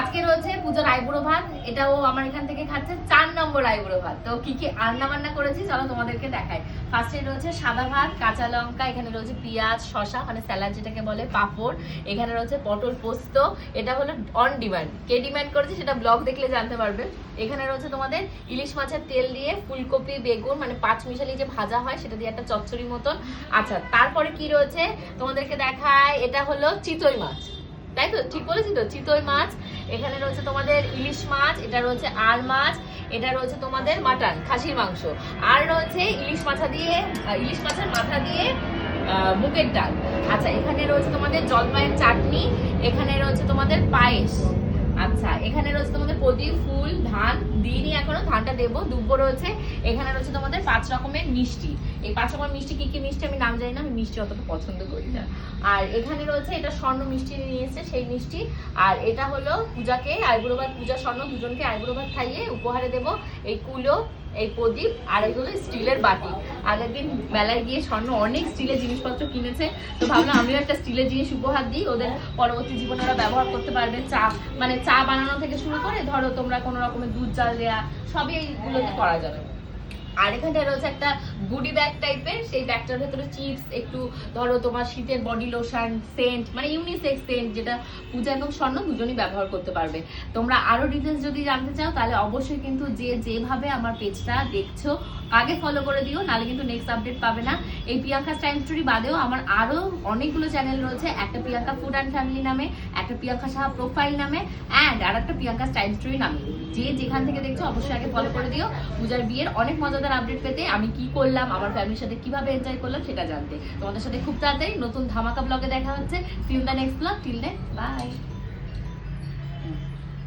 আজকে রয়েছে পুজোর আইবুড়ো ভাত, এটাও আমার এখান থেকে খাচ্ছে 4 নম্বর আইবুড়ো ভাত। তো কি কি রান্না বান্না করেছি চলো তোমাদেরকে দেখাই। ফার্স্টে রয়েছে সাদা ভাত, কাঁচা লঙ্কা, এখানে রয়েছে পেঁয়াজ, শসা মানে স্যালাড যেটাকে বলে, পাঁপড়, এখানে রয়েছে পটল পোস্ত। এটা হলো অন ডিমান্ড, কে ডিমান্ড করেছে সেটা ব্লগ দেখলে জানতে পারবে। এখানে রয়েছে তোমাদের ইলিশ মাছের তেল দিয়ে ফুলকপি বেগুন মানে পাঁচ মিশালি যে ভাজা হয় সেটা দিয়ে একটা চচ্চড়ি মতন। আচ্ছা, তারপরে কি রয়েছে তোমাদেরকে দেখায়, এটা হলো চিতই মাছ, তাই তো ঠিক বলেছি তো, চিতই মাছ। এখানে রয়েছে তোমাদের ইলিশ মাছ, এটা রয়েছে আর মাছ, এটা রয়েছে তোমাদের মাটন খাসির মাংস, আর রয়েছে ইলিশ মাছের মাথা দিয়ে মুগের ডাল। আচ্ছা, এখানে রয়েছে তোমাদের জলপাইয়ের চাটনি, এখানে রয়েছে তোমাদের পায়েস। আচ্ছা, এখানে রয়েছে তোমাদের প্রদীপ ফুল ধান দিইনি এখনো, ধানটা দেবো, দুব্বো রয়েছে। এখানে রয়েছে তোমাদের 5 রকমের মিষ্টি। এই 5 রকমের মিষ্টি কি কি মিষ্টি আমি নাম জানি না, আমি মিষ্টি অতটা পছন্দ করি না। আর এখানে রয়েছে এটা স্বর্ণ মিষ্টি নিয়ে এসেছে সেই মিষ্টি। আর এটা হলো পূজাকে আইবুড়ো ভাত, পূজা স্বর্ণ দুজনকে আইবুড়ো ভাত খাইয়ে উপহারে দেবো এই কুলো, এই প্রদীপ, আর এইগুলো স্টিলের বাটি। আগের দিন মেলায় গিয়ে স্বর্ণ অনেক স্টিলের জিনিসপত্র কিনেছে, তো ভাবলাম আমিও একটা স্টিলের জিনিস উপহার দিই, ওদের পরবর্তী জীবনে ওরা ব্যবহার করতে পারবে। চা বানানো থেকে শুরু করে ধরো তোমরা কোনো রকমের দুধ জাল দেওয়া সবই এইগুলোতে করা যাবে। আর এখানটায় রয়েছে একটা গুডি ব্যাগ টাইপের, সেই ব্যাগটার ভেতরে চিপস, একটু ধরো তোমার শীতের বডি লোশন, সেন্ট মানে ইউনিসেক্স সেন্ট, যেটা পূজা এবং স্বর্ণ দুজনই ব্যবহার করতে পারবে। তোমরা আরো ডিটেলস যদি জানতে চাও তাহলে অবশ্যই কিন্তু যেভাবে আমার পেজটা দেখছো আগে ফলো করে দিও, নাহলে কিন্তু নেক্সট আপডেট পাবে না। এই প্রিয়াঙ্কা টাইম স্টোরি বাদেও আমার আরো অনেকগুলো চ্যানেল রয়েছে, একটা প্রিয়াঙ্কা ফুড অ্যান্ড ফ্যামিলি নামে, একটা প্রিয়াঙ্কা সাহা প্রোফাইল নামে, অ্যান্ড আর একটা প্রিয়াঙ্কা টাইম স্টোরি নামে। যেখান থেকে দেখছো অবশ্যই আগে ফলো করে দিও পূজার বিয়ের অনেক মজাদার আপডেট পেতে, আমি কি করলাম, আমার ফ্যামিলির সাথে কিভাবে এনজয় করলাম সেটা জানতে। তোমাদের সাথে খুব তাড়াতাড়ি নতুন ধামাকা ব্লগে দেখা হচ্ছে। See you in the next blog, till then by.